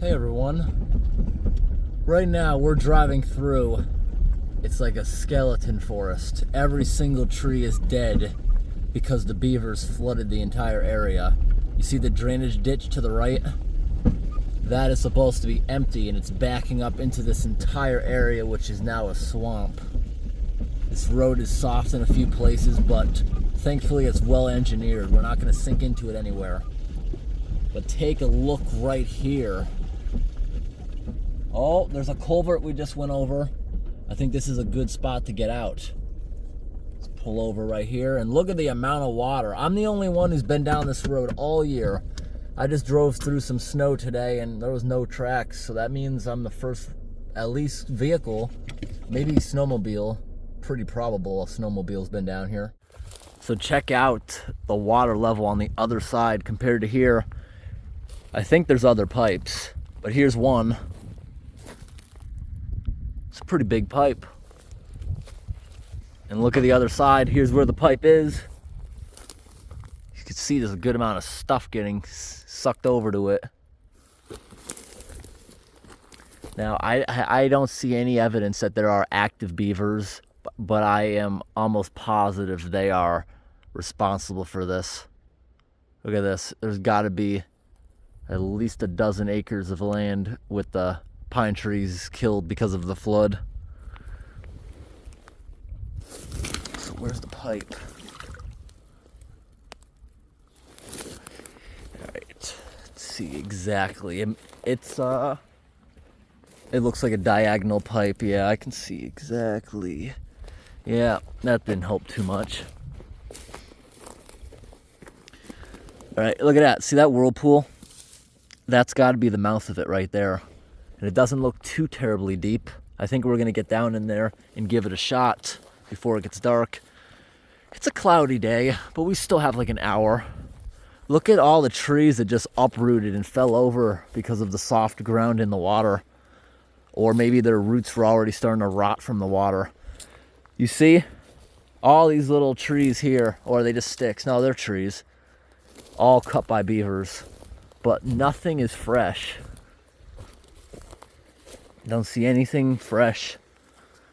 Hey everyone. Right now we're driving through. It's like a skeleton forest. Every single tree is dead because the beavers flooded the entire area. You see the drainage ditch to the right? That is supposed to be empty and it's backing up into this entire area, which is now a swamp. This road is soft in a few places, but thankfully it's well engineered. We're not going to sink into it anywhere. But take a look right here. Oh, there's a culvert we just went over. I think this is a good spot to get out. Let's pull over right here and look at the amount of water. I'm the only one who's been down this road all year. I just drove through some snow today and there was no tracks, so that means I'm the first, at least, vehicle, maybe snowmobile. Pretty probable a snowmobile's been down here. So check out the water level on the other side compared to here. I think there's other pipes, but here's one. It's a pretty big pipe. And look at the other side. Here's where the pipe is. You can see there's a good amount of stuff getting sucked over to it. Now, I don't see any evidence that there are active beavers, but I am almost positive they are responsible for this. Look at this. There's got to be at least a dozen acres of land with the pine trees killed because of the flood. So where's the pipe? Alright, let's see exactly. It looks like a diagonal pipe. Yeah, I can see exactly. Yeah, that didn't help too much. Alright, look at that. See that whirlpool? That's got to be the mouth of it right there. And it doesn't look too terribly deep. I think we're going to get down in there and give it a shot before it gets dark. It's a cloudy day, but we still have like an hour. Look at all the trees that just uprooted and fell over because of the soft ground in the water. Or maybe their roots were already starting to rot from the water. You see? All these little trees here, or are they just sticks? No, they're trees. All cut by beavers. But nothing is fresh. Don't see anything fresh.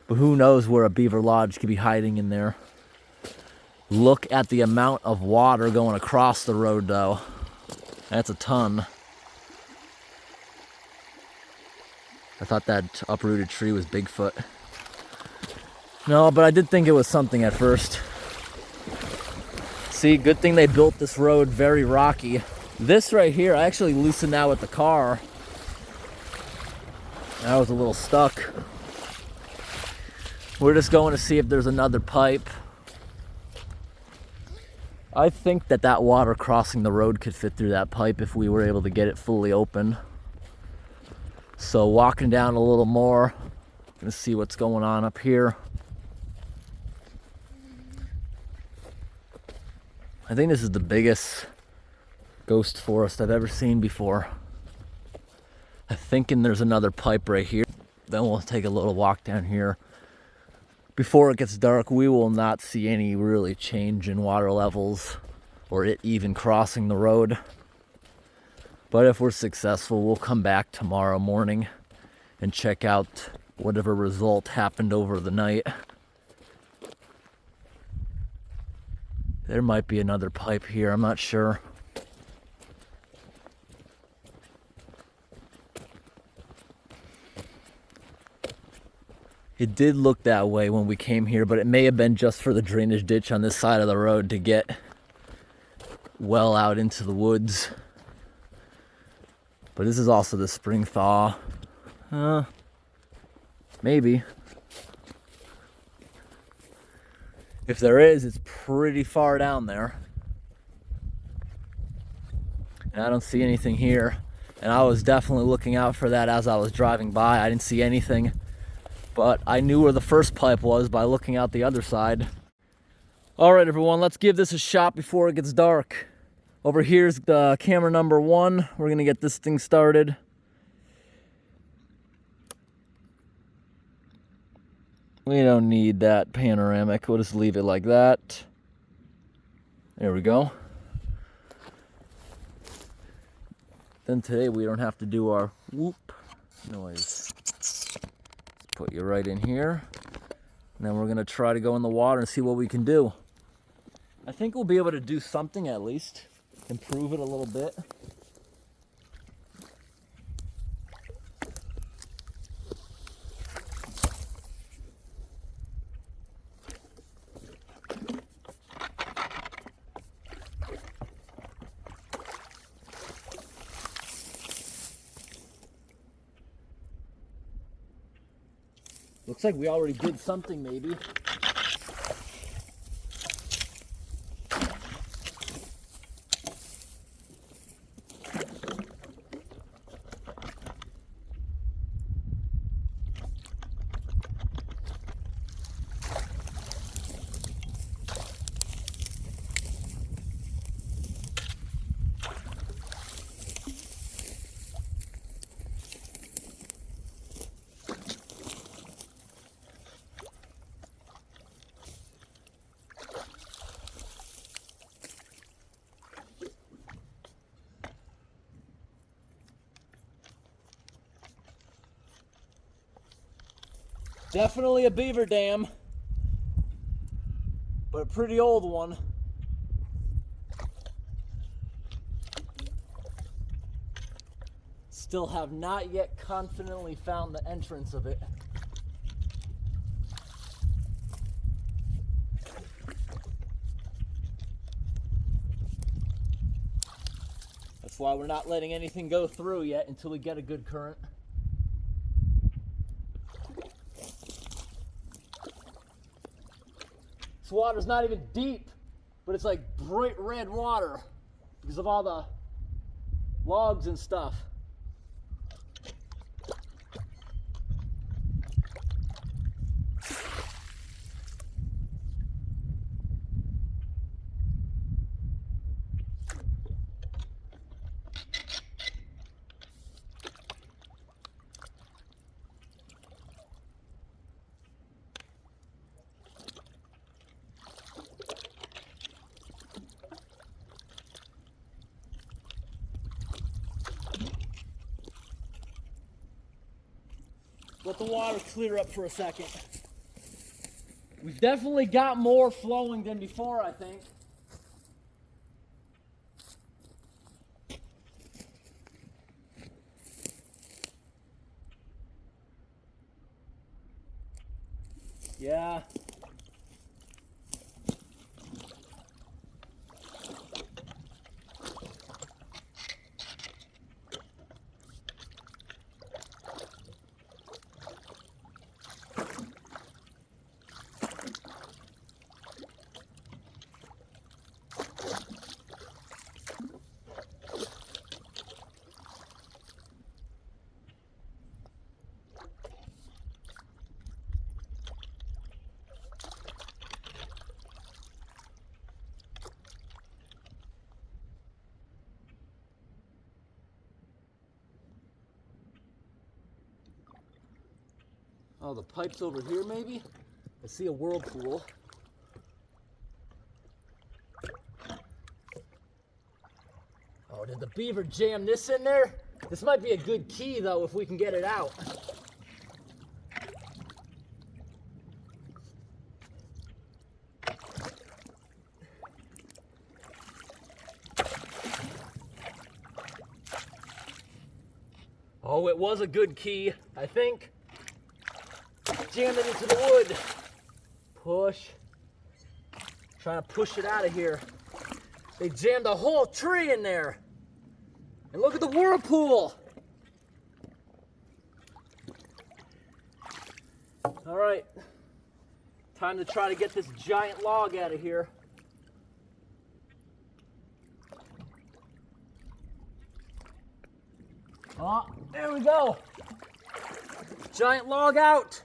But who knows where a beaver lodge could be hiding in there. Look at the amount of water going across the road though. That's a ton. I thought that uprooted tree was Bigfoot. No, but I did think it was something at first. See, good thing they built this road very rocky. This right here, I actually loosened out with the car. I was a little stuck. We're just going to see if there's another pipe. I think that water crossing the road could fit through that pipe if we were able to get it fully open. So walking down a little more, gonna see what's going on up here. I think this is the biggest ghost forest I've ever seen before. I'm thinking there's another pipe right here. Then we'll take a little walk down here. Before it gets dark, we will not see any really change in water levels or it even crossing the road. But if we're successful, we'll come back tomorrow morning and check out whatever result happened over the night. There might be another pipe here, I'm not sure. It did look that way when we came here, but it may have been just for the drainage ditch on this side of the road to get well out into the woods. But this is also the spring thaw. Maybe. If there is, it's pretty far down there. And I don't see anything here. And I was definitely looking out for that as I was driving by. I didn't see anything. But I knew where the first pipe was by looking out the other side. All right, everyone, let's give this a shot before it gets dark. Over here's the camera number 1. We're gonna get this thing started. We don't need that panoramic. We'll just leave it like that. There we go. Then today we don't have to do our whoop noise. Let's put you right in here. And then we're gonna try to go in the water and see what we can do. I think we'll be able to do something at least. Improve it a little bit. Looks like we already did something, maybe. Definitely a beaver dam, but a pretty old one. Still have not yet confidently found the entrance of it. That's why we're not letting anything go through yet until we get a good current. This water's not even deep, but it's like bright red water because of all the logs and stuff. Let the water clear up for a second. We've definitely got more flowing than before, I think. Yeah. Oh, the pipe's over here maybe? I see a whirlpool. Oh, did the beaver jam this in there? This might be a good key though if we can get it out. Oh, it was a good key, I think. Jam it into the wood. Push. Trying to push it out of here. They jammed a whole tree in there. And look at the whirlpool. All right. Time to try to get this giant log out of here. Oh, there we go. Giant log out.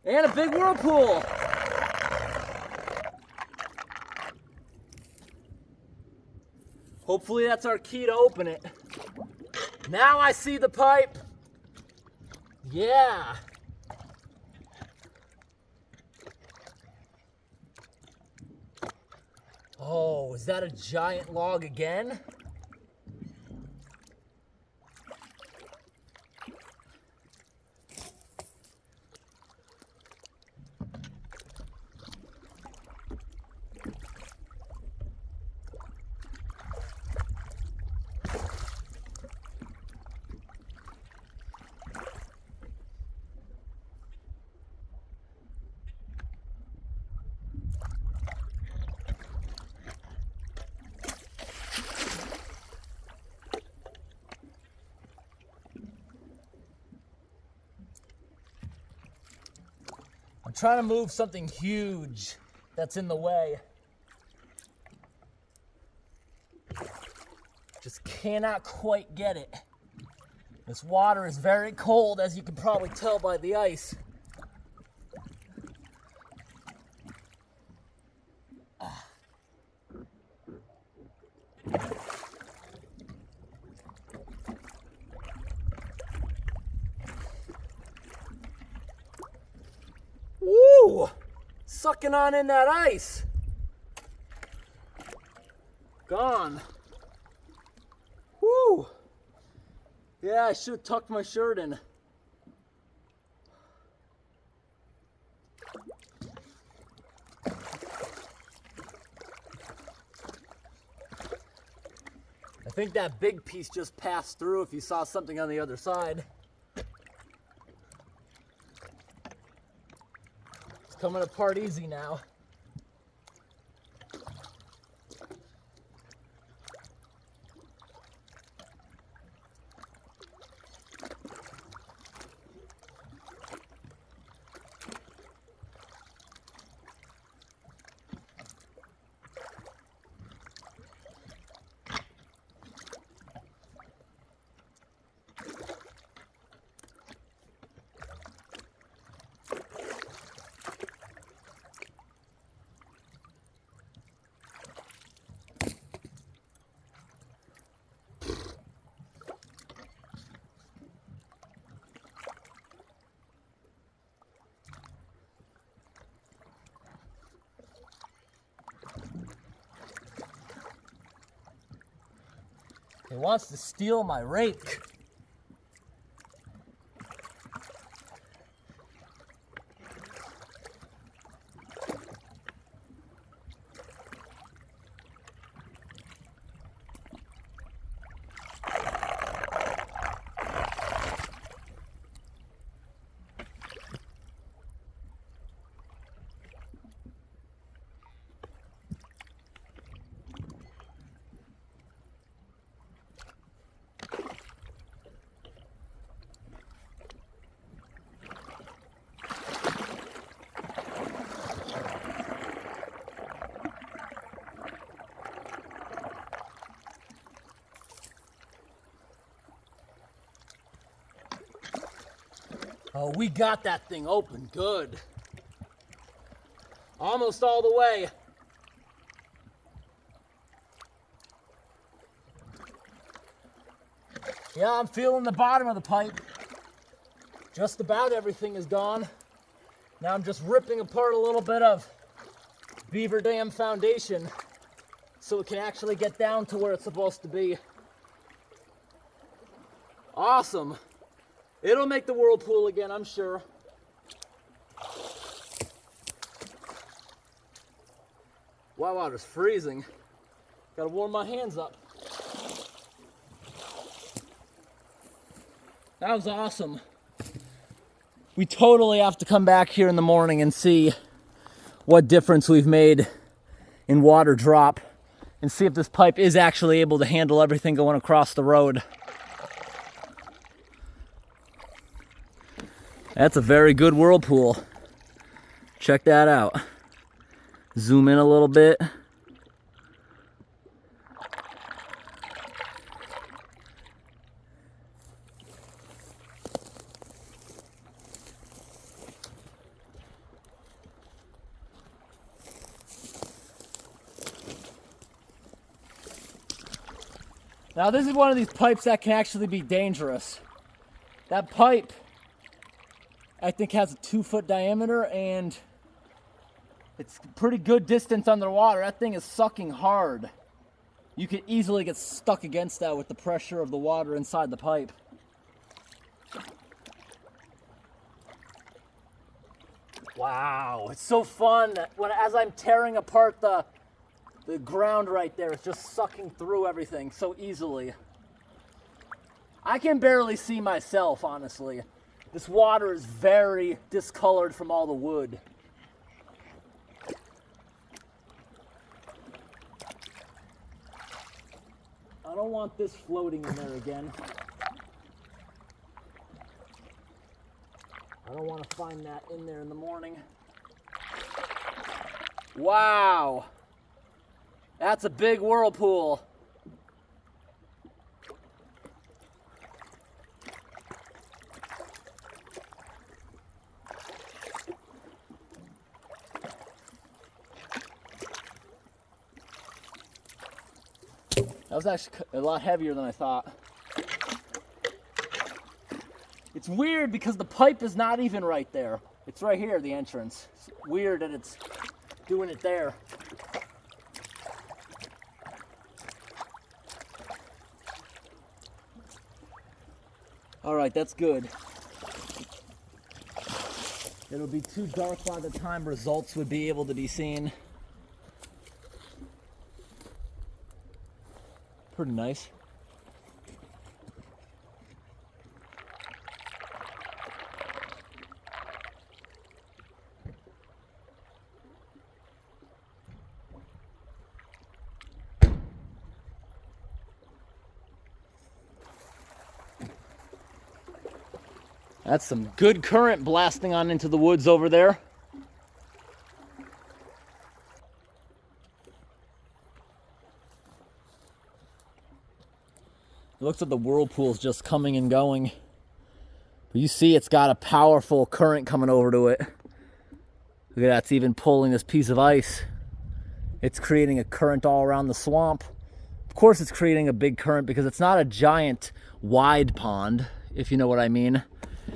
And a big whirlpool. Hopefully that's our key to open it. Now I see the pipe. Yeah. Oh, is that a giant log again? trying to move something huge that's in the way. Just cannot quite get it. This water is very cold, as you can probably tell by the ice. Woo! Sucking on in that ice. Gone. Woo! Yeah, I should have tucked my shirt in. I think that big piece just passed through if you saw something on the other side. It's coming apart easy now. He wants to steal my rake. Oh, we got that thing open good. Almost all the way. Yeah, I'm feeling the bottom of the pipe. Just about everything is gone. Now I'm just ripping apart a little bit of beaver dam foundation so it can actually get down to where it's supposed to be. Awesome. It'll make the whirlpool again, I'm sure. Wow, water's freezing. Gotta warm my hands up. That was awesome. We totally have to come back here in the morning and see what difference we've made in water drop and see if this pipe is actually able to handle everything going across the road. That's a very good whirlpool. Check that out. Zoom in a little bit. Now this is one of these pipes that can actually be dangerous. That pipe, I think, has a 2-foot diameter and it's a pretty good distance underwater. That thing is sucking hard. You could easily get stuck against that with the pressure of the water inside the pipe. Wow, it's so fun that as I'm tearing apart the ground right there, it's just sucking through everything so easily. I can barely see myself, honestly. This water is very discolored from all the wood. I don't want this floating in there again. I don't want to find that in there in the morning. Wow. That's a big whirlpool. That was actually a lot heavier than I thought. It's weird because the pipe is not even right there. It's right here, the entrance. It's weird that it's doing it there. All right, that's good. It'll be too dark by the time results would be able to be seen. Pretty nice. That's some good current blasting on into the woods over there. It looks like the whirlpool's just coming and going. But you see it's got a powerful current coming over to it. Look at that, it's even pulling this piece of ice. It's creating a current all around the swamp. Of course it's creating a big current because it's not a giant wide pond, if you know what I mean.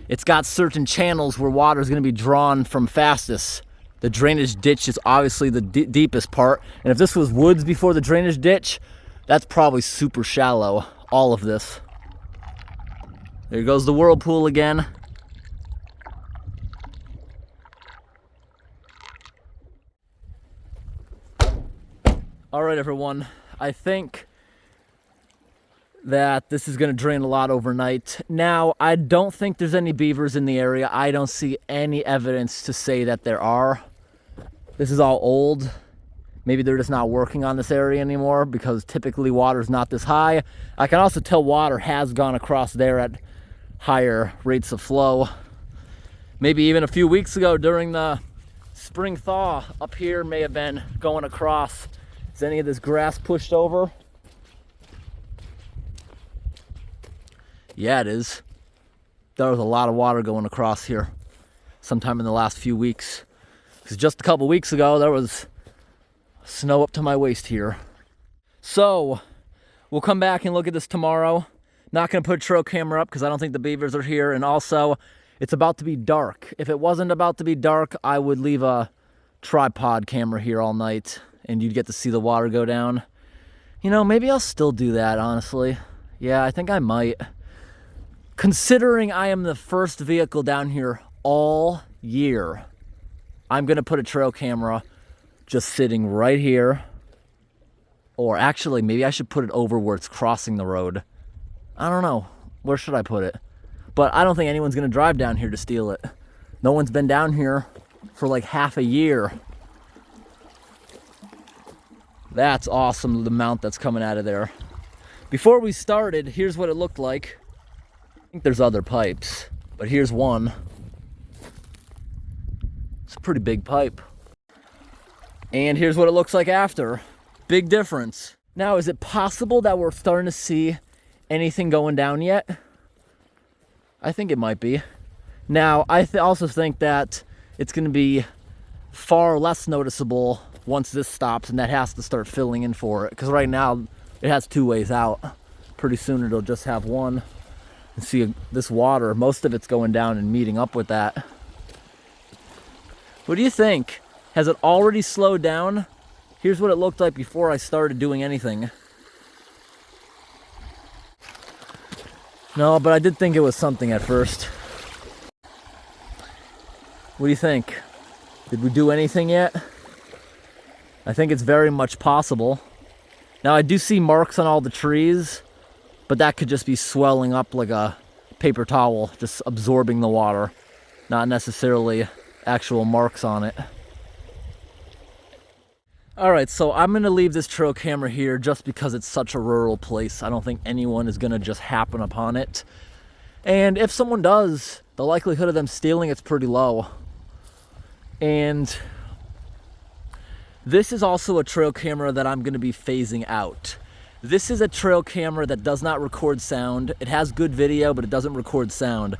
It's got certain channels where water is going to be drawn from fastest. The drainage ditch is obviously the deepest part. And if this was woods before the drainage ditch, that's probably super shallow, all of this. There goes the whirlpool again. All right, everyone. I think that this is going to drain a lot overnight. Now, I don't think there's any beavers in the area. I don't see any evidence to say that there are. This is all old. Maybe they're just not working on this area anymore because typically water's not this high. I can also tell water has gone across there at higher rates of flow. Maybe even a few weeks ago during the spring thaw up here may have been going across. Is any of this grass pushed over? Yeah, it is. There was a lot of water going across here sometime in the last few weeks. Because just a couple weeks ago, there was snow up to my waist here. So, we'll come back and look at this tomorrow. Not going to put a trail camera up because I don't think the beavers are here. And also, it's about to be dark. If it wasn't about to be dark, I would leave a tripod camera here all night and you'd get to see the water go down. You know, maybe I'll still do that, honestly. Yeah, I think I might. Considering I am the first vehicle down here all year, I'm going to put a trail camera just sitting right here. Or actually, maybe I should put it over where it's crossing the road. I don't know. Where should I put it? But I don't think anyone's going to drive down here to steal it. No one's been down here for like half a year. That's awesome, the mount that's coming out of there. Before we started, here's what it looked like. I think there's other pipes, but here's one. It's a pretty big pipe. And here's what it looks like after. Big difference. Now, is it possible that we're starting to see anything going down yet? I think it might be. Now, I also think that it's going to be far less noticeable once this stops and that has to start filling in for it. Because right now, it has two ways out. Pretty soon, it'll just have one. And see, this water, most of it's going down and meeting up with that. What do you think? Has it already slowed down? Here's what it looked like before I started doing anything. No, but I did think it was something at first. What do you think? Did we do anything yet? I think it's very much possible. Now, I do see marks on all the trees, but that could just be swelling up like a paper towel, just absorbing the water, not necessarily actual marks on it. All right, so I'm gonna leave this trail camera here just because it's such a rural place. I don't think anyone is gonna just happen upon it. And if someone does, the likelihood of them stealing it's pretty low. And This is also a trail camera that I'm going to be phasing out. This is a trail camera that does not record sound. It has good video, but it doesn't record sound.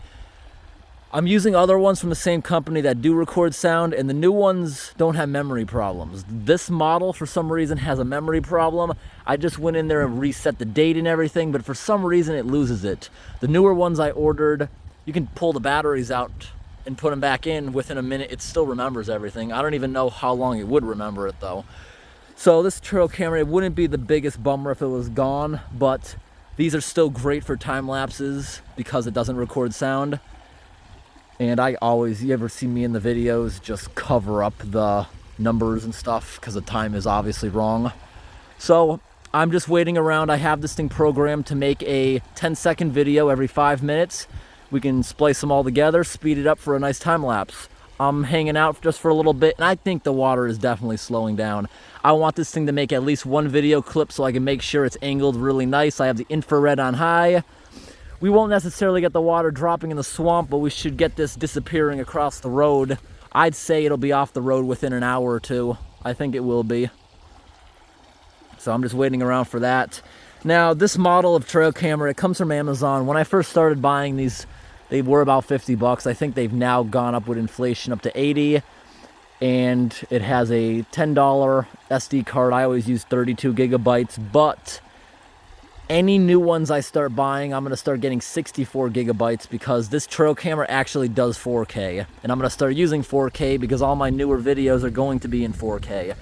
I'm using other ones from the same company that do record sound, and the new ones don't have memory problems. This model, for some reason, has a memory problem. I just went in there and reset the date and everything, but for some reason it loses it. The newer ones I ordered, you can pull the batteries out and put them back in within a minute. It still remembers everything. I don't even know how long it would remember it though. So this trail camera, it wouldn't be the biggest bummer if it was gone, but these are still great for time lapses because it doesn't record sound. And you ever see me in the videos just cover up the numbers and stuff because the time is obviously wrong. So I'm just waiting around. I have this thing programmed to make a 10-second video every 5 minutes. We can splice them all together, speed it up for a nice time lapse. I'm hanging out just for a little bit, and I think the water is definitely slowing down. I want this thing to make at least one video clip so I can make sure it's angled really nice. I have the infrared on high. We won't necessarily get the water dropping in the swamp, but we should get this disappearing across the road. I'd say it'll be off the road within an hour or two. I think it will be. So I'm just waiting around for that. Now, this model of trail camera, it comes from Amazon. When I first started buying these, they were about 50 bucks. I think they've now gone up with inflation up to 80. And it has a $10 SD card. I always use 32 gigabytes, but any new ones I start buying, I'm going to start getting 64 gigabytes because this trail camera actually does 4K. And I'm going to start using 4K because all my newer videos are going to be in 4K.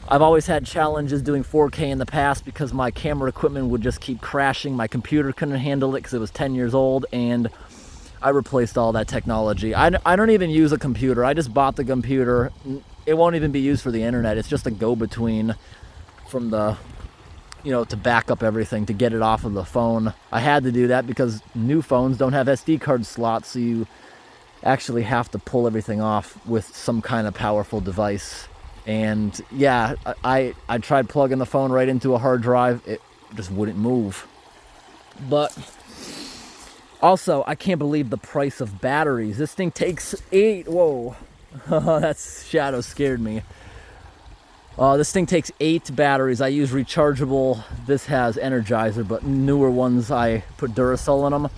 I've always had challenges doing 4K in the past because my camera equipment would just keep crashing. My computer couldn't handle it because it was 10 years old, and I replaced all that technology. I don't even use a computer. I just bought the computer. It won't even be used for the internet. It's just a go-between from the, to back up everything, to get it off of the phone. I had to do that because new phones don't have SD card slots, so you actually have to pull everything off with some kind of powerful device. And yeah, I tried plugging the phone right into a hard drive. It just wouldn't move. But also, I can't believe the price of batteries. This thing takes 8. Whoa. That shadow scared me. This thing takes 8 batteries. I use rechargeable. This has Energizer, but newer ones I put Duracell in them.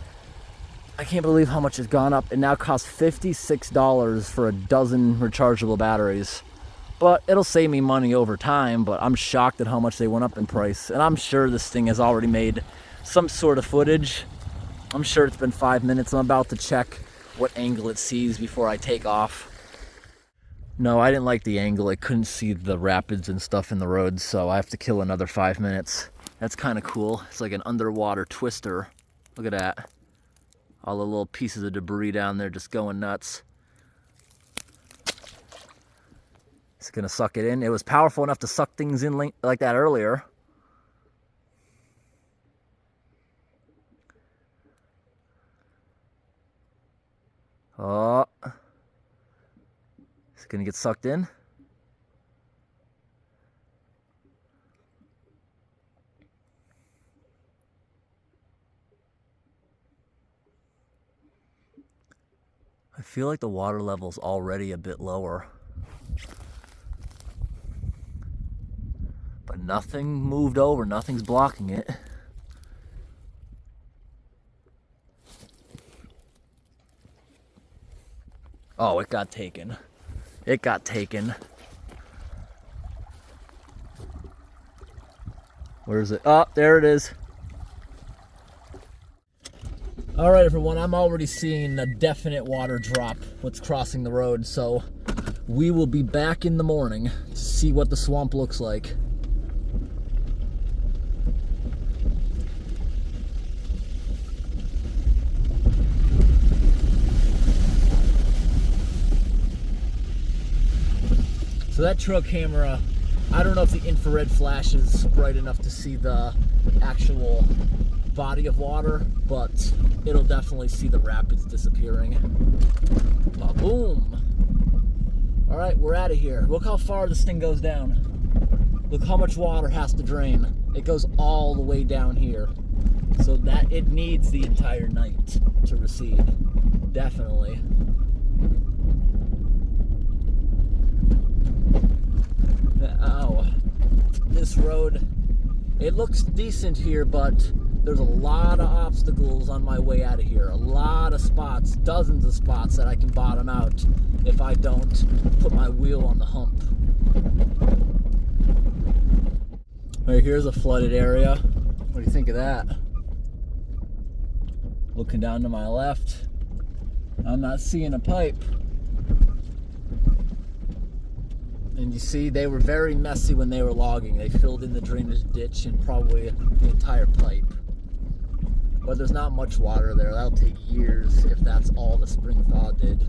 I can't believe how much it's gone up. It now costs $56 for a dozen rechargeable batteries. But it'll save me money over time, but I'm shocked at how much they went up in price. And I'm sure this thing has already made some sort of footage. I'm sure it's been 5 minutes. I'm about to check what angle it sees before I take off. No, I didn't like the angle. I couldn't see the rapids and stuff in the road, so I have to kill another 5 minutes. That's kind of cool. It's like an underwater twister. Look at that. All the little pieces of debris down there just going nuts. It's gonna suck it in. It was powerful enough to suck things in like that earlier. Oh. Is it gonna get sucked in? I feel like the water level's already a bit lower. But nothing moved over, nothing's blocking it. Oh, it got taken. It got taken. Where is it? Oh, there it is. All right, everyone, I'm already seeing a definite water drop, what's crossing the road, so we will be back in the morning to see what the swamp looks like. So that trail camera, I don't know if the infrared flash is bright enough to see the actual body of water, but it'll definitely see the rapids disappearing. Boom! All right, we're out of here. Look how far this thing goes down. Look how much water has to drain. It goes all the way down here. So that it needs the entire night to recede. Definitely. Ow. This road, it looks decent here, but there's a lot of obstacles on my way out of here. A lot of spots, dozens of spots that I can bottom out if I don't put my wheel on the hump. Right, here's a flooded area. What do you think of that? Looking down to my left, I'm not seeing a pipe. And you see, they were very messy when they were logging. They filled in the drainage ditch and probably the entire pipe. But there's not much water there. That'll take years if that's all the spring thaw did.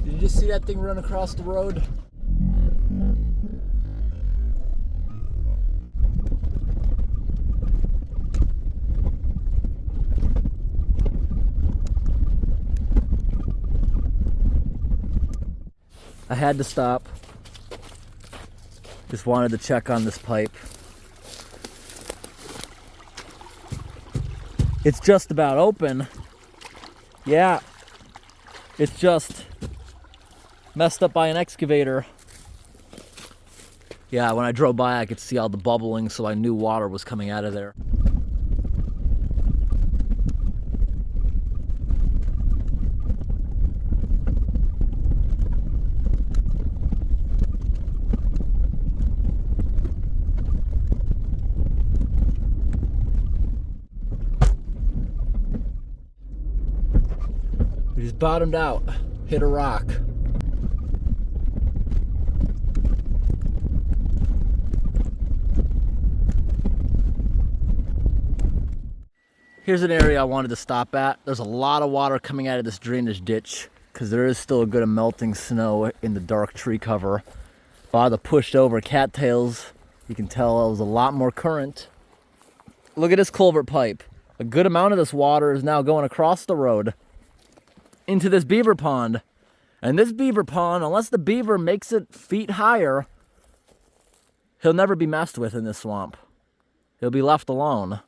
Did you just see that thing run across the road? I had to stop. Just wanted to check on this pipe. It's just about open. Yeah, it's just messed up by an excavator. Yeah, when I drove by I could see all the bubbling, so I knew water was coming out of there. We just bottomed out, hit a rock. Here's an area I wanted to stop at. There's a lot of water coming out of this drainage ditch because there is still a good amount of melting snow in the dark tree cover. A lot of the pushed over cattails, you can tell it was a lot more current. Look at this culvert pipe. A good amount of this water is now going across the road into this beaver pond. And this beaver pond, unless the beaver makes it feet higher, he'll never be messed with in this swamp. He'll be left alone.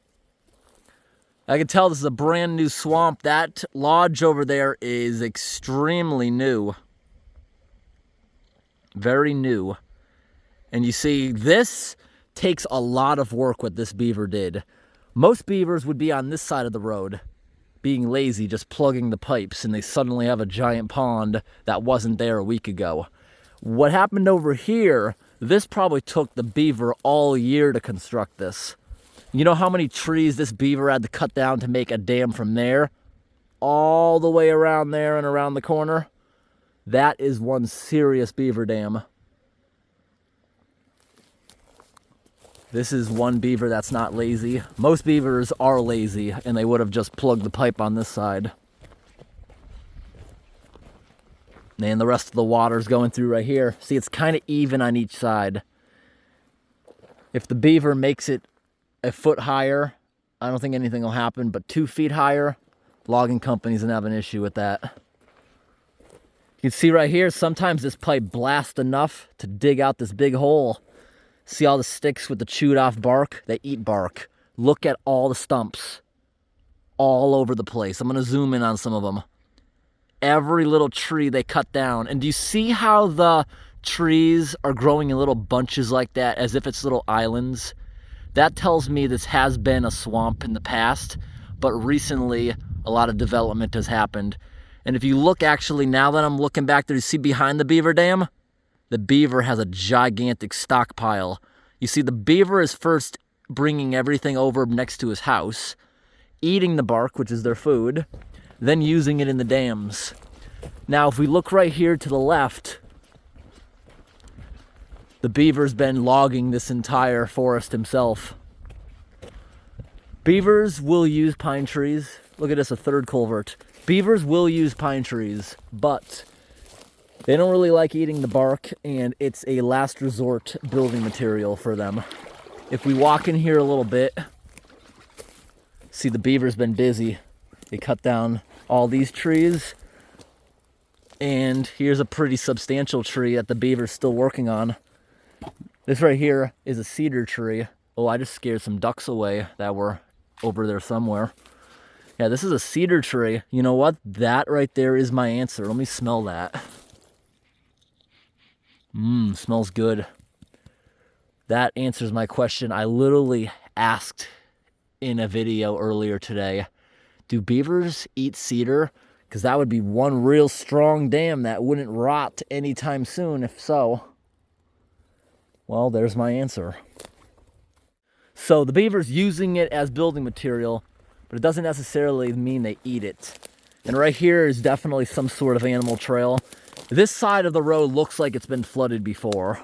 I can tell this is a brand new swamp. That lodge over there is extremely new. Very new. And you see, this takes a lot of work what this beaver did. Most beavers would be on this side of the road, being lazy, just plugging the pipes, and they suddenly have a giant pond that wasn't there a week ago. What happened over here, this probably took the beaver all year to construct this. You know how many trees this beaver had to cut down to make a dam from there all the way around there and around the corner? That is one serious beaver dam. This is one beaver that's not lazy. Most beavers are lazy, and they would have just plugged the pipe on this side. And the rest of the water's going through right here. See, it's kind of even on each side. If the beaver makes it a foot higher, I don't think anything will happen, but 2 feet higher, logging companies don't have an issue with that. You can see right here, sometimes this pipe blasts enough to dig out this big hole. See all the sticks with the chewed off bark? They eat bark. Look at all the stumps all over the place. I'm going to zoom in on some of them. Every little tree they cut down. And do you see how the trees are growing in little bunches like that, as if it's little islands? That tells me this has been a swamp in the past, but recently a lot of development has happened. And if you look, actually, now that I'm looking back there, you see behind the beaver dam? The beaver has a gigantic stockpile. You see, the beaver is first bringing everything over next to his house, eating the bark, which is their food, then using it in the dams. Now, if we look right here to the left, the beaver's been logging this entire forest himself. Beavers will use pine trees. Look at this, a third culvert. Beavers will use pine trees, but they don't really like eating the bark, and it's a last resort building material for them. If we walk in here a little bit, See, the beaver's been busy. They cut down all these trees. And here's a pretty substantial tree that the beaver's still working on. This right here is a cedar tree. Oh, I just scared some ducks away that were over there somewhere. Yeah, this is a cedar tree. You know what? That right there is my answer. Let me smell that. Smells good. That answers my question. I literally asked in a video earlier today, do beavers eat cedar? Because that would be one real strong dam that wouldn't rot anytime soon, if so. Well, there's my answer. So the beaver's using it as building material, but it doesn't necessarily mean they eat it. And right here is definitely some sort of animal trail. This side of the road looks like it's been flooded before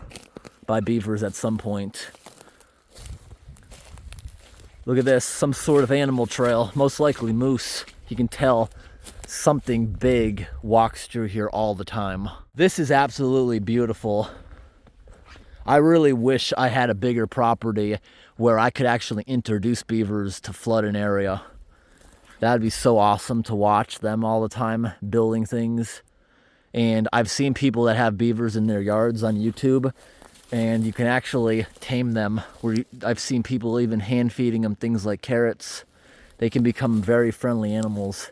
by beavers at some point. Look at this, some sort of animal trail, most likely moose. You can tell something big walks through here all the time. This is absolutely beautiful. I really wish I had a bigger property where I could actually introduce beavers to flood an area. That'd be so awesome to watch them all the time building things. And I've seen people that have beavers in their yards on YouTube, and you can actually tame them. I've seen people even hand feeding them things like carrots. They can become very friendly animals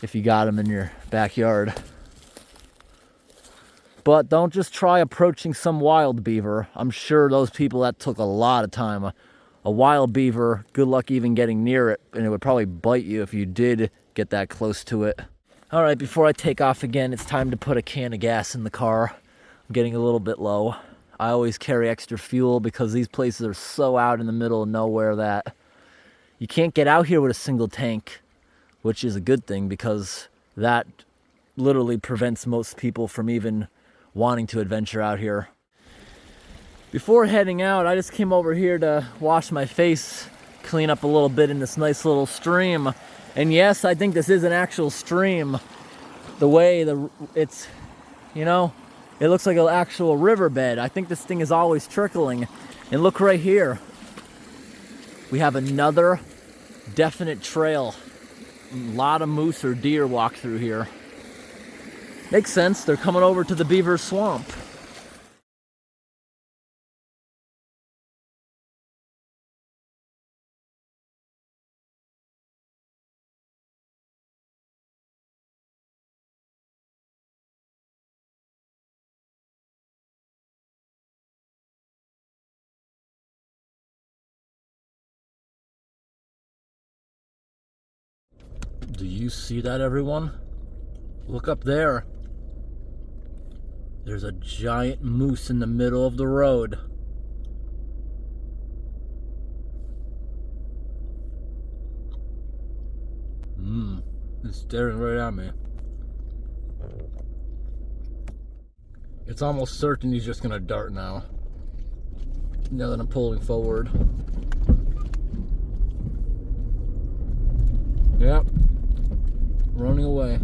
if you got them in your backyard. But don't just try approaching some wild beaver. I'm sure those people, that took a lot of time. A wild beaver, good luck even getting near it, and it would probably bite you if you did get that close to it. All right, before I take off again, it's time to put a can of gas in the car. I'm getting a little bit low. I always carry extra fuel because these places are so out in the middle of nowhere that you can't get out here with a single tank, which is a good thing because that literally prevents most people from even wanting to adventure out here. Before heading out, I just came over here to wash my face, clean up a little bit in this nice little stream. And yes, I think this is an actual stream. The way it's, you know, it looks like an actual riverbed. I think this thing is always trickling. And look right here. We have another definite trail. A lot of moose or deer walk through here. Makes sense, they're coming over to the beaver swamp. Do you see that, everyone? Look up there. There's a giant moose in the middle of the road. It's staring right at me. It's almost certain he's just gonna dart now. Now that I'm pulling forward. Yep. Running away.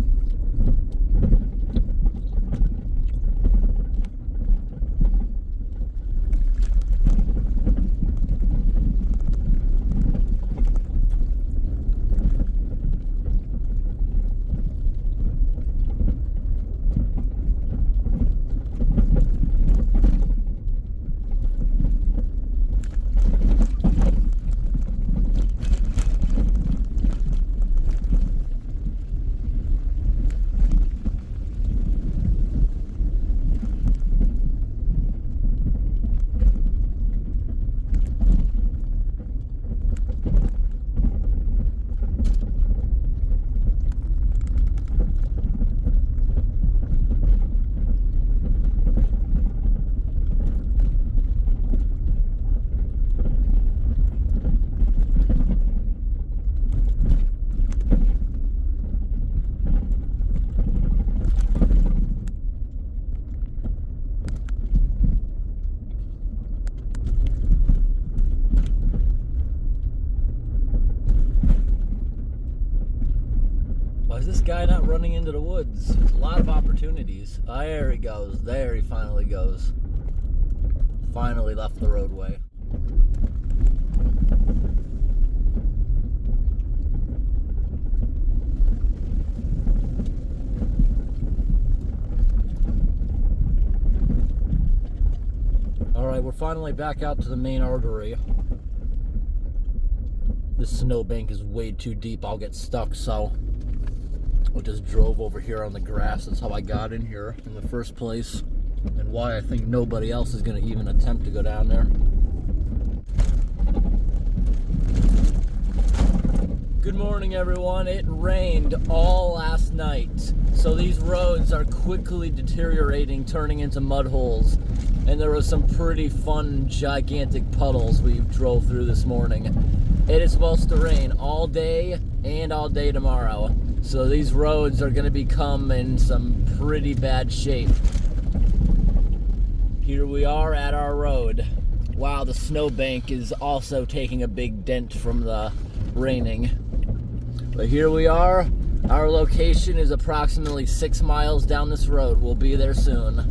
Guy not running into the woods. A lot of opportunities. There he goes. There he finally goes. Finally left the roadway. we're finally back out to the main artery. This snowbank is way too deep. I'll get stuck, so I just drove over here on the grass. That's how I got in here in the first place, and why I think nobody else is going to even attempt to go down there. Good morning, everyone. It rained all last night, so these roads are quickly deteriorating, turning into mud holes, and there was some pretty fun, gigantic puddles we drove through this morning. It is supposed to rain all day and all day tomorrow, so these roads are going to become in some pretty bad shape. Here we are at our road. Wow, the snowbank is also taking a big dent from the raining. But here we are. Our location is approximately 6 miles down this road. We'll be there soon.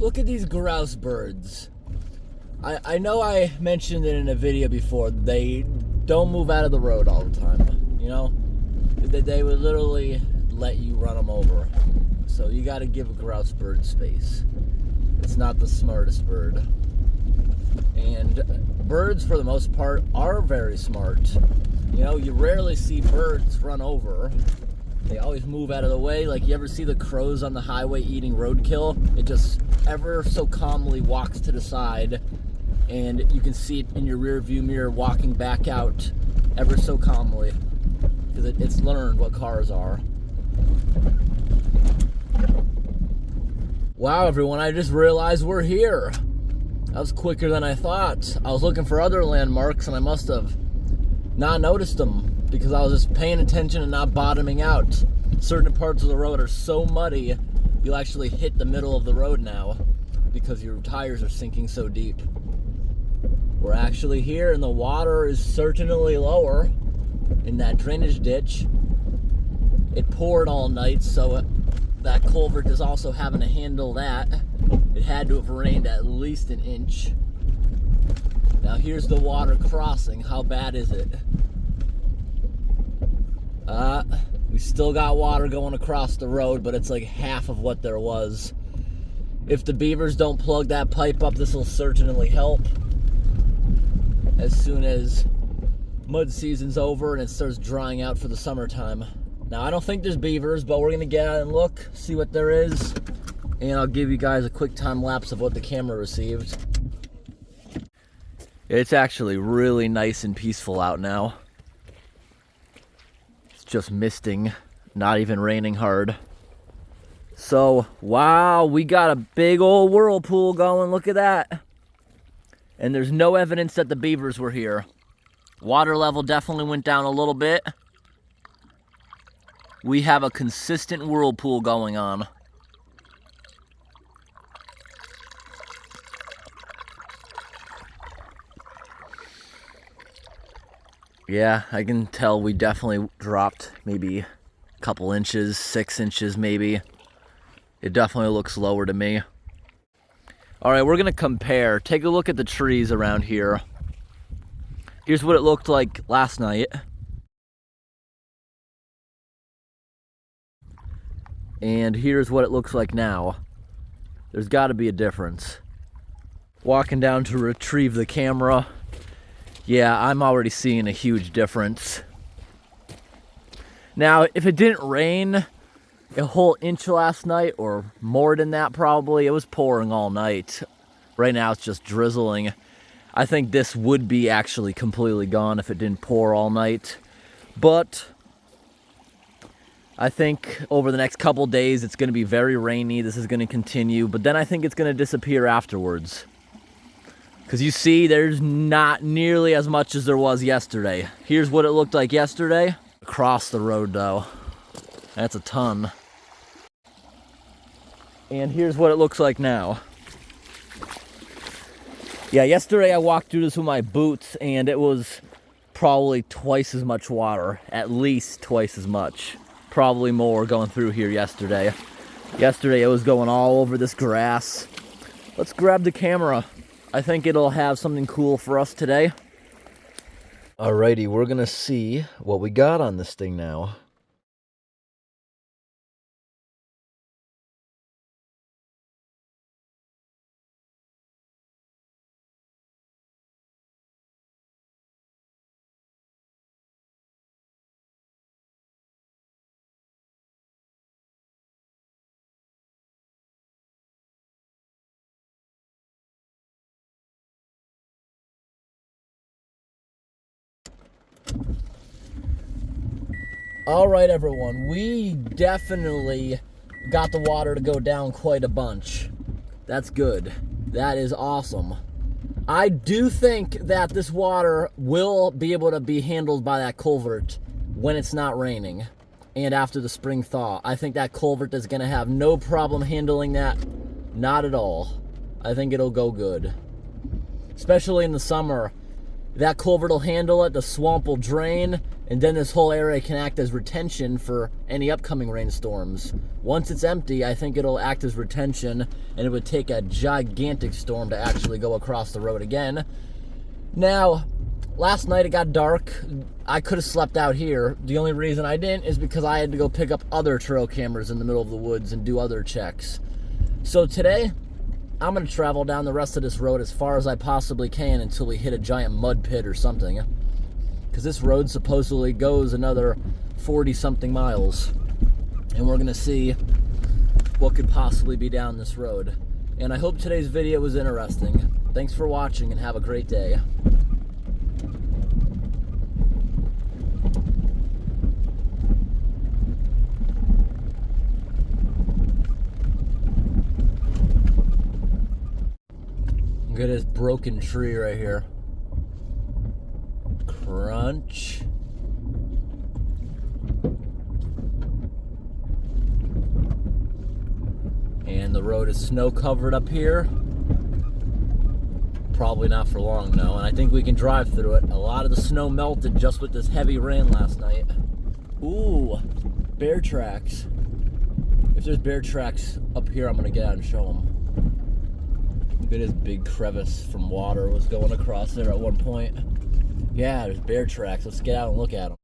Look at these grouse birds. I know I mentioned it in a video before. They don't move out of the road all the time. You know, they would literally let you run them over. So you got to give a grouse bird space. It's not the smartest bird. And birds, for the most part, are very smart. You know, you rarely see birds run over. They always move out of the way. Like, you ever see the crows on the highway eating roadkill? It just ever so calmly walks to the side, and you can see it in your rear view mirror walking back out ever so calmly, because it's learned what cars are. Wow, everyone, I just realized we're here. That was quicker than I thought. I was looking for other landmarks, and I must have not noticed them, because I was just paying attention and not bottoming out. Certain parts of the road are so muddy, you'll actually hit the middle of the road now because your tires are sinking so deep. We're actually here, and the water is certainly lower in that drainage ditch. It poured all night, so that culvert is also having to handle that. It had to have rained at least an inch. Now here's the water crossing. How bad is it? We still got water going across the road, but it's like half of what there was. If the Beavers don't plug that pipe up, this will certainly help. As soon as mud season's over and it starts drying out for the summertime. Now, I don't think there's beavers, but we're gonna get out and look, see what there is, and I'll give you guys a quick time lapse of what the camera received. It's actually really nice and peaceful out now. Just misting, not even raining hard. So, wow, we got a big old whirlpool going. Look at that. And there's no evidence that the beavers were here. Water level definitely went down a little bit. We have a consistent whirlpool going on. Yeah, I can tell we definitely dropped maybe a couple inches, 6 inches maybe. It definitely looks lower to me. All right, we're gonna compare. Take a look at the trees around here. Here's what it looked like last night. And here's what it looks like now. There's gotta be a difference. Walking down to retrieve the camera. Yeah, I'm already seeing a huge difference. Now, if it didn't rain a whole inch last night, or more than that probably, it was pouring all night. Right now it's just drizzling. I think this would be actually completely gone if it didn't pour all night. But I think over the next couple days it's going to be very rainy. This is going to continue, but then I think it's going to disappear afterwards. Because you see, there's not nearly as much as there was yesterday. Here's what it looked like yesterday. Across the road, though. That's a ton. And here's what it looks like now. Yeah, yesterday I walked through this with my boots, and it was probably twice as much water. At least twice as much. Probably more going through here yesterday. Yesterday it was going all over this grass. Let's grab the camera. I think it'll have something cool for us today. Alrighty, we're gonna see what we got on this thing now. All right, everyone, we definitely got the water to go down quite a bunch. That's good. That is awesome. I do think that this water will be able to be handled by that culvert when it's not raining and after the spring thaw. I think that culvert is going to have no problem handling that. Not at all. I think it'll go good. Especially in the summer. That culvert will handle it, the swamp will drain, and then this whole area can act as retention for any upcoming rainstorms. Once it's empty, I think it'll act as retention, and it would take a gigantic storm to actually go across the road again. Now, last night it got dark. I could have slept out here. The only reason I didn't is because I had to go pick up other trail cameras in the middle of the woods and do other checks. So today, I'm going to travel down the rest of this road as far as I possibly can until we hit a giant mud pit or something. Because this road supposedly goes another 40-something miles. And we're going to see what could possibly be down this road. And I hope today's video was interesting. Thanks for watching and have a great day. Look at this broken tree right here. Crunch. And the road is snow covered up here. Probably not for long though, and I think we can drive through it. A lot of the snow melted just with this heavy rain last night. Ooh, bear tracks. If there's bear tracks up here, I'm gonna get out and show them. Look at this big crevice from water was going across there at one point. Yeah, there's bear tracks. Let's get out and look at them.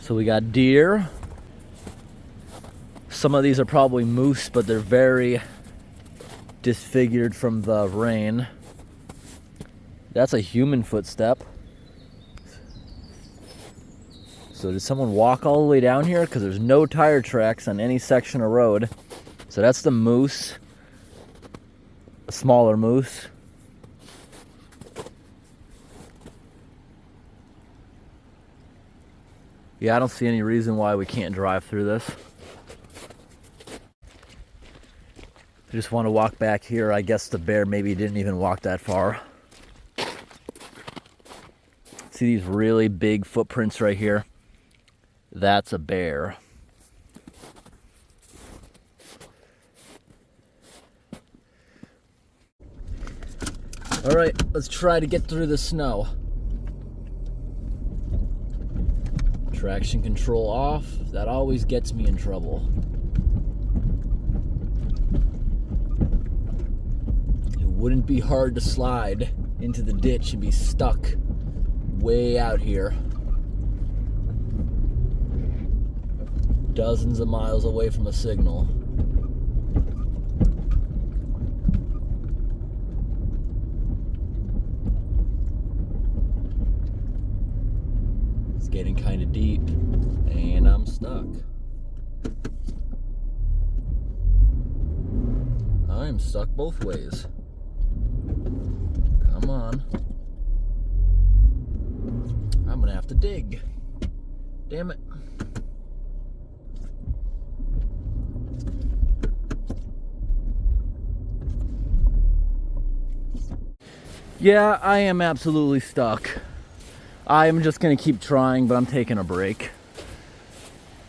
So we got deer. Some of these are probably moose, but they're very disfigured from the rain. That's a human footstep. So did someone walk all the way down here? Because there's no tire tracks on any section of road. So that's the moose, a smaller moose. Yeah, I don't see any reason why we can't drive through this. I just want to walk back here. I guess the bear maybe didn't even walk that far. See these really big footprints right here? That's a bear. All right, let's try to get through the snow. Traction control off. That always gets me in trouble. It wouldn't be hard to slide into the ditch and be stuck way out here. Dozens of miles away from a signal. It's getting kind of deep, and I'm stuck. I'm stuck both ways. Come on. I'm gonna have to dig. Damn it. Yeah, I am absolutely stuck. I'm just gonna keep trying, but I'm taking a break.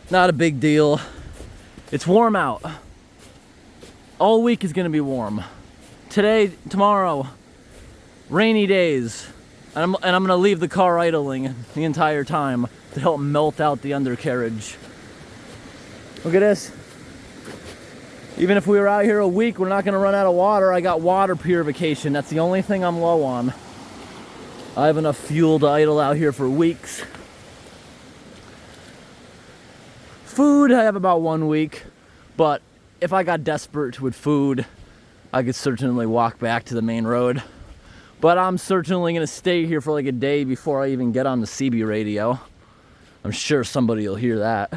Not a big deal. It's warm out. All week is gonna be warm. Today, tomorrow, rainy days. And I'm gonna leave the car idling the entire time to help melt out the undercarriage. Look at this. Even if we were out here a week, we're not gonna run out of water. I got water purification. That's the only thing I'm low on. I have enough fuel to idle out here for weeks. Food, I have about 1 week. But if I got desperate with food, I could certainly walk back to the main road. But I'm certainly gonna stay here for like a day before I even get on the CB radio. I'm sure somebody will hear that.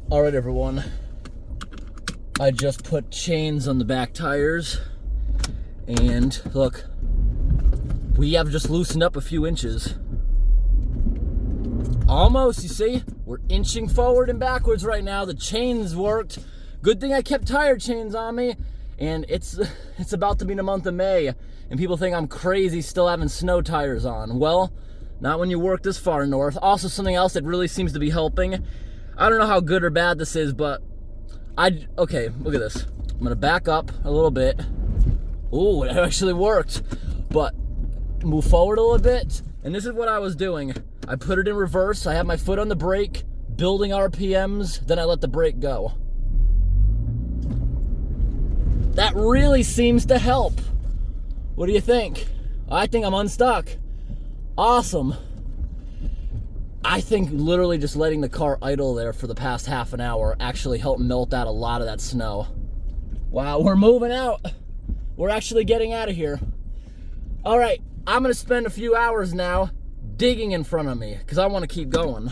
All right, everyone. I just put chains on the back tires. And look, we have just loosened up a few inches. Almost, you see? We're inching forward and backwards right now. The chains worked. Good thing I kept tire chains on me. And it's about to be the month of May, and people think I'm crazy still having snow tires on. Well, not when you work this far north. Also, something else that really seems to be helping. I don't know how good or bad this is, but okay, look at this. I'm gonna back up a little bit. Ooh, it actually worked. But move forward a little bit, and this is what I was doing. I put it in reverse. I have my foot on the brake, building RPMs, then I let the brake go. That really seems to help. What do you think? I think I'm unstuck. Awesome. I think literally just letting the car idle there for the past half an hour actually helped melt out a lot of that snow. Wow, we're moving out. We're actually getting out of here. All right, I'm gonna spend a few hours now digging in front of me because I want to keep going.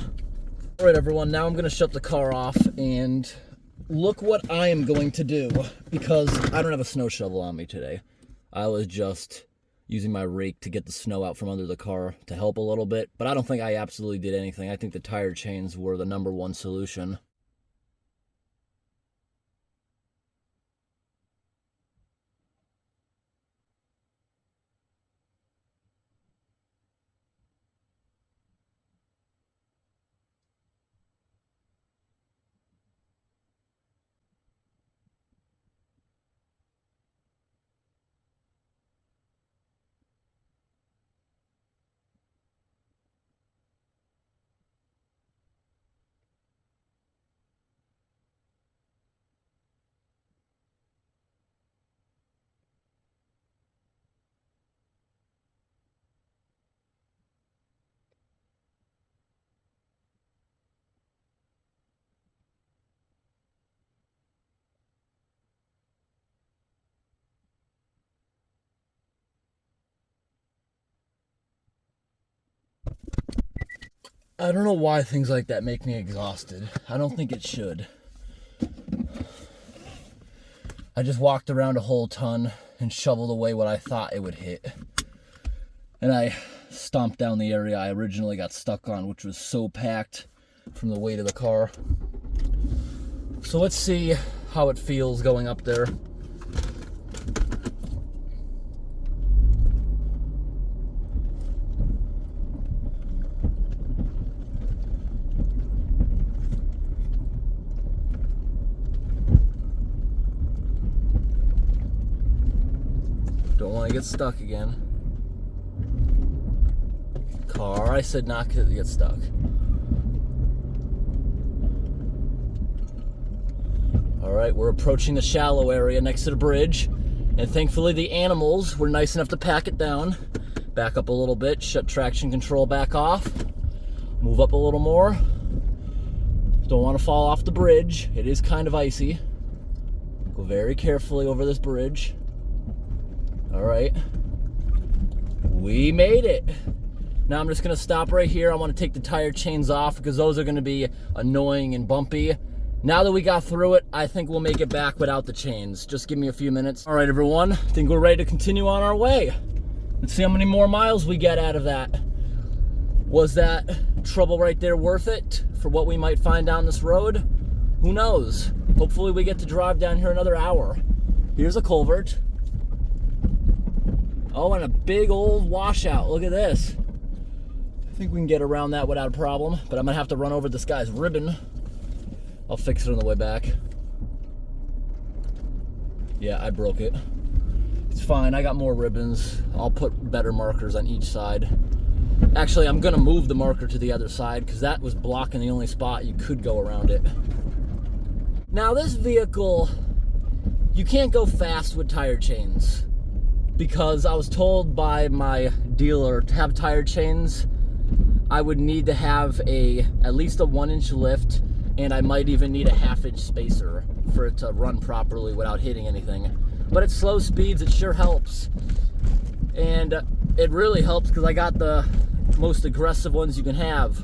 All right, everyone, now I'm gonna shut the car off and look what I am going to do, because I don't have a snow shovel on me today. I was just using my rake to get the snow out from under the car to help a little bit, but I don't think I absolutely did anything. I think the tire chains were the #1 solution. I don't know why things like that make me exhausted. I don't think it should. I just walked around a whole ton and shoveled away what I thought it would hit. And I stomped down the area I originally got stuck on, which was so packed from the weight of the car. So let's see how it feels going up there. Don't want to get stuck again. Car, I said not to get stuck. Alright, we're approaching the shallow area next to the bridge. And thankfully the animals were nice enough to pack it down. Back up a little bit, shut traction control back off. Move up a little more. Don't want to fall off the bridge. It is kind of icy. Go very carefully over this bridge. Alright. We made it. Now I'm just going to stop right here. I want to take the tire chains off because those are going to be annoying and bumpy. Now that we got through it, I think we'll make it back without the chains. Just give me a few minutes. Alright, everyone. I think we're ready to continue on our way. Let's see how many more miles we get out of that. Was that trouble right there worth it for what we might find down this road? Who knows? Hopefully we get to drive down here another hour. Here's a culvert. Oh, and a big old washout. Look at this. I think we can get around that without a problem, but I'm gonna have to run over this guy's ribbon. I'll fix it on the way back. Yeah, I broke it. It's fine, I got more ribbons. I'll put better markers on each side. Actually, I'm gonna move the marker to the other side because that was blocking the only spot you could go around it. Now this vehicle, you can't go fast with tire chains because I was told by my dealer to have tire chains, I would need to have at least a 1-inch lift, and I might even need a 1/2-inch spacer for it to run properly without hitting anything. But at slow speeds, it sure helps. And it really helps because I got the most aggressive ones you can have.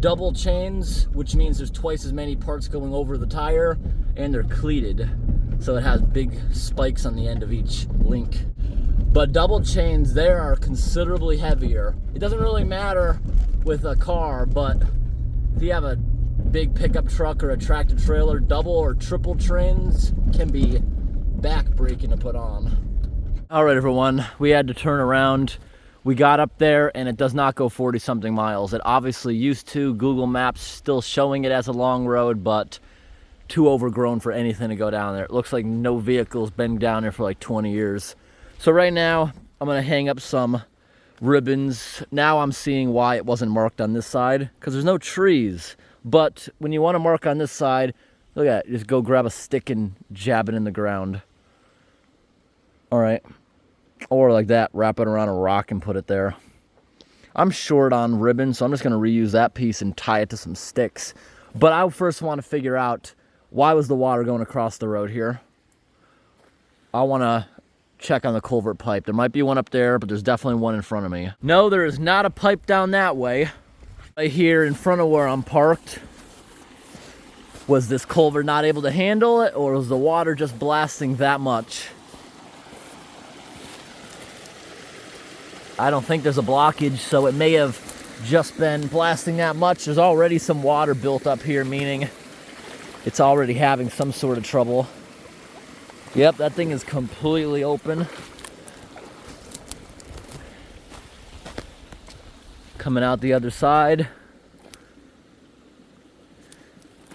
Double chains, which means there's twice as many parts going over the tire, and they're cleated. So it has big spikes on the end of each link. But double chains, they are considerably heavier. It doesn't really matter with a car, but if you have a big pickup truck or a tractor trailer, double or triple chains can be back-breaking to put on. All right, everyone, we had to turn around. We got up there and it does not go 40-something miles. It obviously used to. Google Maps still showing it as a long road, but too overgrown for anything to go down there. It looks like no vehicle's been down there for like 20 years. So right now, I'm gonna hang up some ribbons. Now I'm seeing why it wasn't marked on this side, because there's no trees. But when you wanna mark on this side, look at it, just go grab a stick and jab it in the ground. All right, or like that, wrap it around a rock and put it there. I'm short on ribbon, so I'm just gonna reuse that piece and tie it to some sticks. But I first wanna figure out, why was the water going across the road here? I wanna check on the culvert pipe. There might be one up there, but there's definitely one in front of me. No, there is not a pipe down that way. Right here in front of where I'm parked. Was this culvert not able to handle it, or was the water just blasting that much? I don't think there's a blockage, so it may have just been blasting that much. There's already some water built up here, meaning it's already having some sort of trouble. Yep, that thing is completely open. Coming out the other side.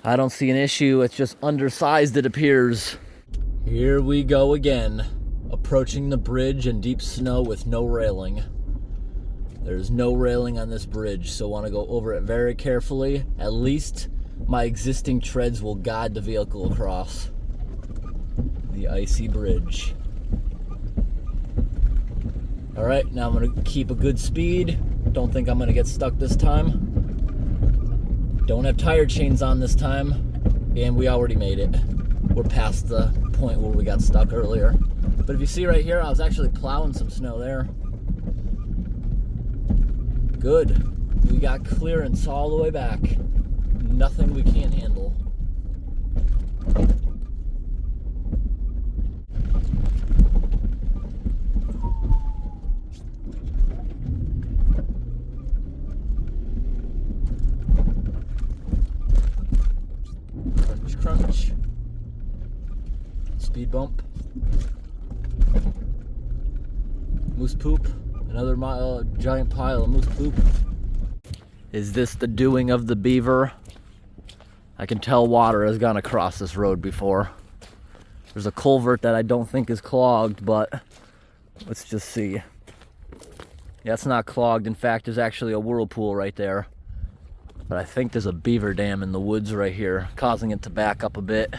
I don't see an issue, it's just undersized, it appears. Here we go again, approaching the bridge in deep snow with no railing. There's no railing on this bridge, so I want to go over it very carefully. At least my existing treads will guide the vehicle across the icy bridge. All right, now I'm gonna keep a good speed. Don't think I'm gonna get stuck this time. Don't have tire chains on this time, and we already made it. We're past the point where we got stuck earlier. But if you see right here, I was actually plowing some snow there. Good. We got clearance all the way back. Nothing we can't handle. Crunch, crunch. Speed bump. Moose poop. Another giant pile of moose poop. Is this the doing of the beaver? I can tell water has gone across this road before. There's a culvert that I don't think is clogged, but let's just see. Yeah, it's not clogged. In fact, there's actually a whirlpool right there. But I think there's a beaver dam in the woods right here, causing it to back up a bit.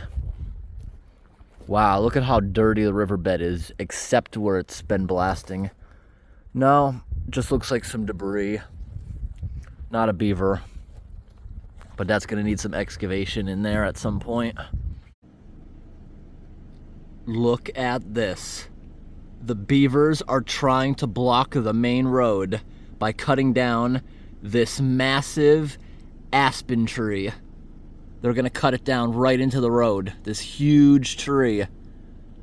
Wow, look at how dirty the riverbed is, except where it's been blasting. No, just looks like some debris. Not a beaver. But that's gonna need some excavation in there at some point. Look at this. The beavers are trying to block the main road by cutting down this massive aspen tree. They're gonna cut it down right into the road, this huge tree.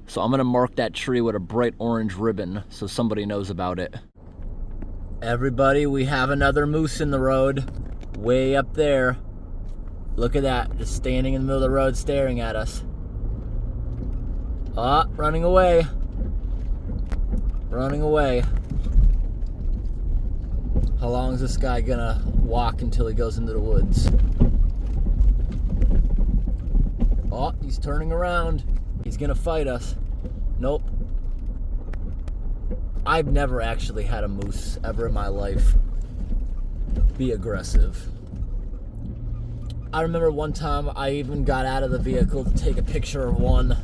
So I'm gonna mark that tree with a bright orange ribbon so somebody knows about it. Everybody, we have another moose in the road. Way up there. Look at that, just standing in the middle of the road staring at us. Ah, running away. Running away. How long is this guy gonna walk until he goes into the woods? Oh, he's turning around. He's gonna fight us. Nope. I've never actually had a moose ever in my life be aggressive. I remember one time I even got out of the vehicle to take a picture of one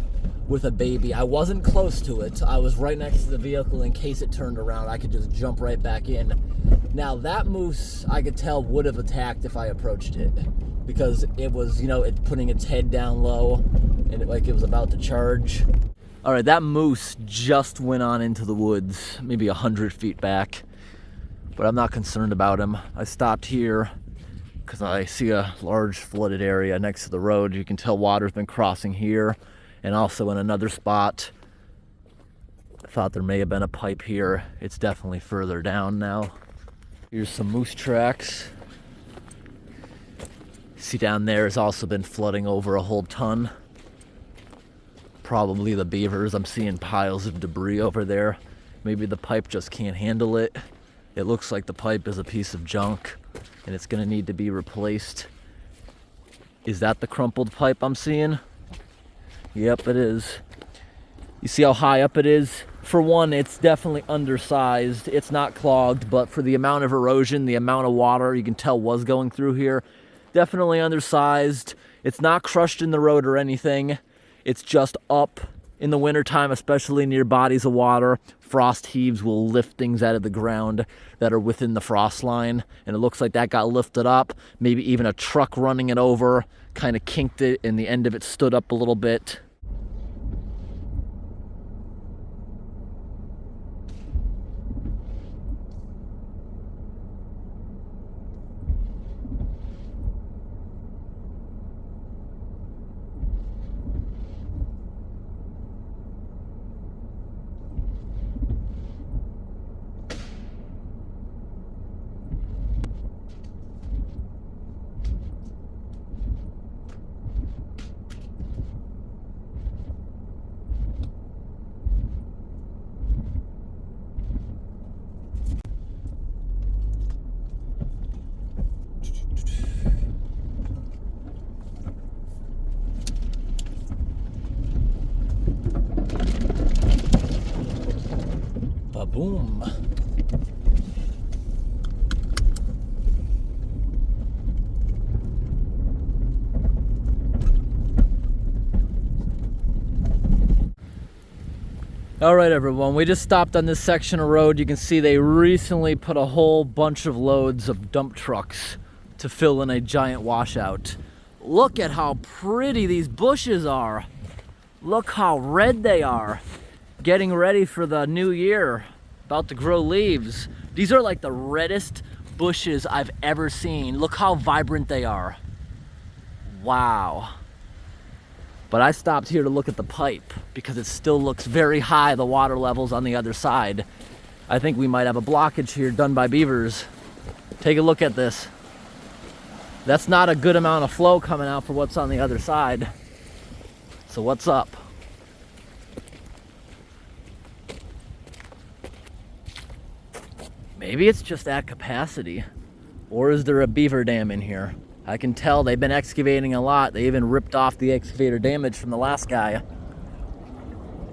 with a baby. I wasn't close to it. I was right next to the vehicle in case it turned around. I could just jump right back in. Now that moose, I could tell, would have attacked if I approached it, because it was, it putting its head down low and like it was about to charge. All right, that moose just went on into the woods, maybe 100 feet back, but I'm not concerned about him. I stopped here because I see a large flooded area next to the road. You can tell water's been crossing here and also in another spot. I thought there may have been a pipe here. It's definitely further down now. Here's some moose tracks. See, down there has also been flooding over a whole ton. Probably the Beavers. I'm seeing piles of debris over there. Maybe the pipe just can't handle it. It looks like the pipe is a piece of junk and it's gonna need to be replaced. Is that the crumpled pipe I'm seeing? Yep, it is. You see how high up it is? For one, it's definitely undersized. It's not clogged, but for the amount of erosion, the amount of water you can tell was going through here, definitely undersized. It's not crushed in the road or anything. It's just up in the wintertime, especially near bodies of water. Frost heaves will lift things out of the ground that are within the frost line. And it looks like that got lifted up. Maybe even a truck running it over kind of kinked it and the end of it stood up a little bit. Boom. All right, everyone, we just stopped on this section of road. You can see they recently put a whole bunch of loads of dump trucks to fill in a giant washout. Look at how pretty these bushes are. Look how red they are. Getting ready for the new year. About to grow leaves. These are like the reddest bushes I've ever seen. Look how vibrant they are. Wow. But I stopped here to look at the pipe because it still looks very high, the water levels on the other side. I think we might have a blockage here done by Beavers. Take a look at this. That's not a good amount of flow coming out for what's on the other side. So what's up? Maybe it's just at capacity, or is there a beaver dam in here? I can tell they've been excavating a lot. They even ripped off the excavator damage from the last guy.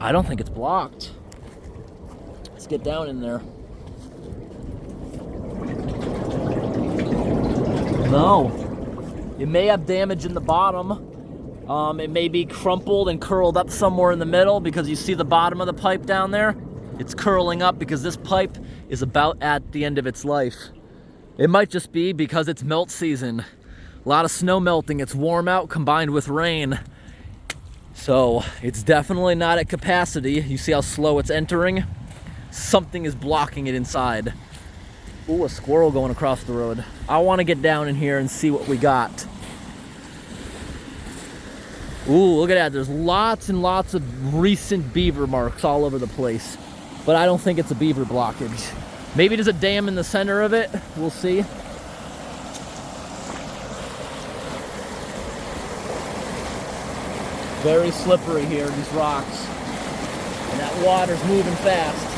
I don't think it's blocked. Let's get down in there. No, it may have damage in the bottom. It may be crumpled and curled up somewhere in the middle because you see the bottom of the pipe down there? It's curling up because this pipe is about at the end of its life. It might just be because it's melt season. A lot of snow melting, it's warm out combined with rain. So it's definitely not at capacity. You see how slow it's entering? Something is blocking it inside. Ooh, a squirrel going across the road. I want to get down in here and see what we got. Ooh, look at that. There's lots and lots of recent beaver marks all over the place. But I don't think it's a beaver blockage. Maybe there's a dam in the center of it. We'll see. Very slippery here, these rocks. And that water's moving fast.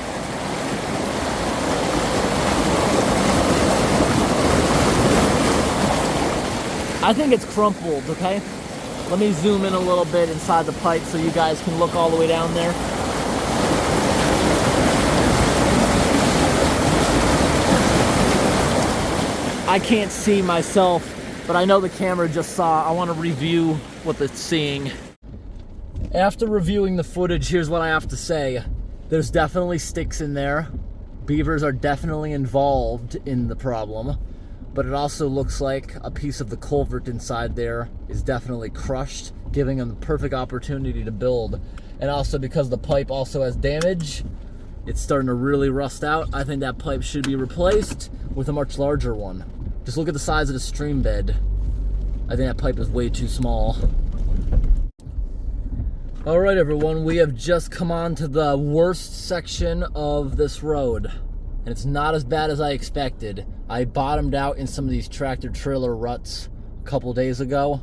I think it's crumpled, okay? Let me zoom in a little bit inside the pipe so you guys can look all the way down there. I can't see myself, but I know the camera just saw. I want to review what it's seeing. After reviewing the footage, here's what I have to say. There's definitely sticks in there. Beavers are definitely involved in the problem. But it also looks like a piece of the culvert inside there is definitely crushed, giving them the perfect opportunity to build. And also because the pipe also has damage, it's starting to really rust out. I think that pipe should be replaced with a much larger one. Just look at the size of the stream bed. I think that pipe is way too small. All right, everyone, we have just come on to the worst section of this road. And it's not as bad as I expected. I bottomed out in some of these tractor trailer ruts a couple days ago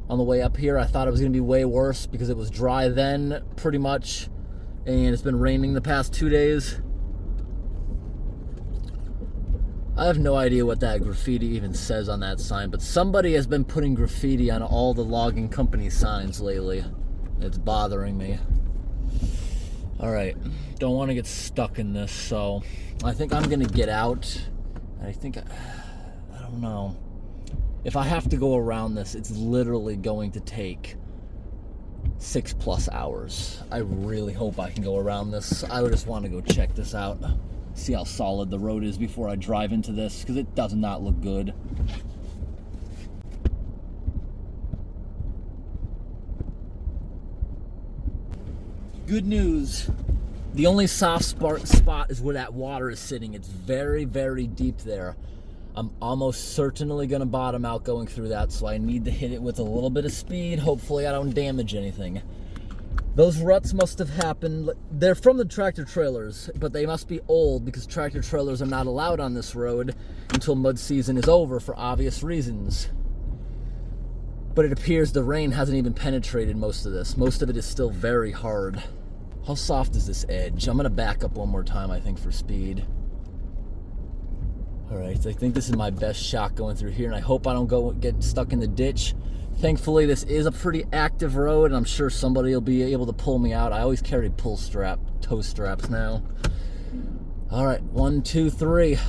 on the way up here. I thought it was going to be way worse because it was dry then, pretty much, and it's been raining the past 2 days. I have no idea what that graffiti even says on that sign, but somebody has been putting graffiti on all the logging company signs lately. It's bothering me. All right, don't want to get stuck in this, so I think I'm gonna get out. I don't know. If I have to go around this, it's literally going to take 6+ hours. I really hope I can go around this. I would just want to go check this out, see how solid the road is before I drive into this, because it does not look good. Good news. The only soft spot is where that water is sitting. It's very, very deep there. I'm almost certainly going to bottom out going through that, so I need to hit it with a little bit of speed. Hopefully I don't damage anything. Those ruts must have happened. They're from the tractor trailers, but they must be old because tractor trailers are not allowed on this road until mud season is over for obvious reasons. But it appears the rain hasn't even penetrated most of this. Most of it is still very hard. How soft is this edge? I'm going to back up one more time, I think, for speed. All right, I think this is my best shot going through here, and I hope I don't get stuck in the ditch. Thankfully, this is a pretty active road, and I'm sure somebody will be able to pull me out. I always carry toe straps now. All right, 1, 2, 3.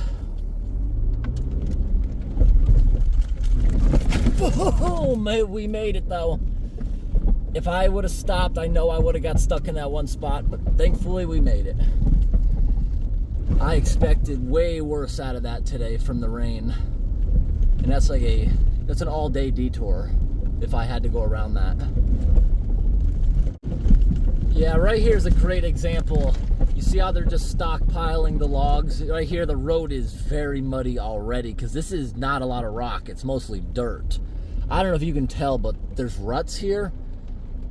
Oh, we made it, though. If I would have stopped, I know I would have got stuck in that one spot, but thankfully we made it. I expected way worse out of that today from the rain. And that's an all-day detour if I had to go around that. Yeah, right here is a great example. You see how they're just stockpiling the logs? Right here, the road is very muddy already because this is not a lot of rock. It's mostly dirt. I don't know if you can tell, but there's ruts here.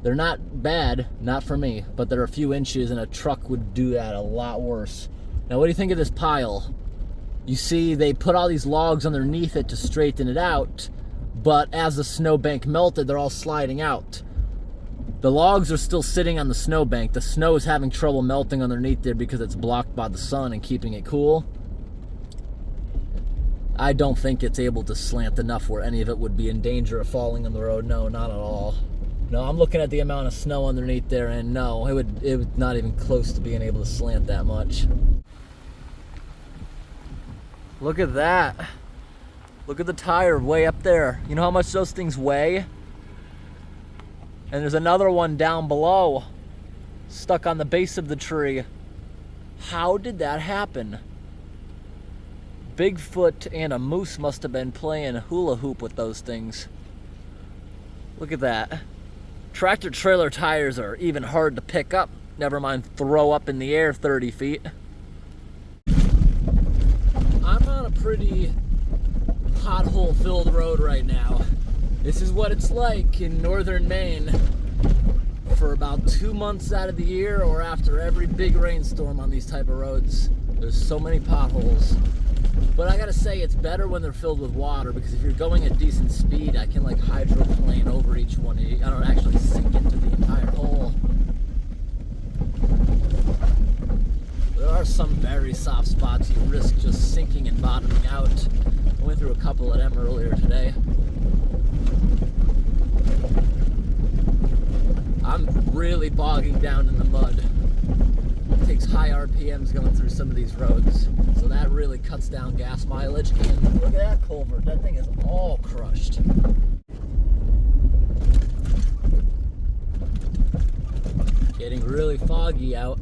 They're not bad, not for me, but they're a few inches, and a truck would do that a lot worse. Now, what do you think of this pile? You see, they put all these logs underneath it to straighten it out, but as the snowbank melted, they're all sliding out. The logs are still sitting on the snowbank. The snow is having trouble melting underneath there because it's blocked by the sun and keeping it cool. I don't think it's able to slant enough where any of it would be in danger of falling on the road. No, not at all. No, I'm looking at the amount of snow underneath there, and no, it would not even close to being able to slant that much. Look at that. Look at the tire way up there. You know how much those things weigh? And there's another one down below, stuck on the base of the tree. How did that happen? Bigfoot and a moose must have been playing hula hoop with those things. Look at that. Tractor trailer tires are even hard to pick up, never mind throw up in the air 30 feet. I'm on a pretty pothole-filled road right now. This is what it's like in northern Maine for about 2 months out of the year or after every big rainstorm on these type of roads. There's so many potholes. But I gotta say, it's better when they're filled with water, because if you're going at decent speed, I can like hydroplane over each one. I don't actually sink into the entire hole. There are some very soft spots you risk just sinking and bottoming out. I went through a couple of them earlier today. I'm really bogging down in the mud. It takes high RPMs going through some of these roads, so that really cuts down gas mileage. And look at that culvert, that thing is all crushed. Getting really foggy out.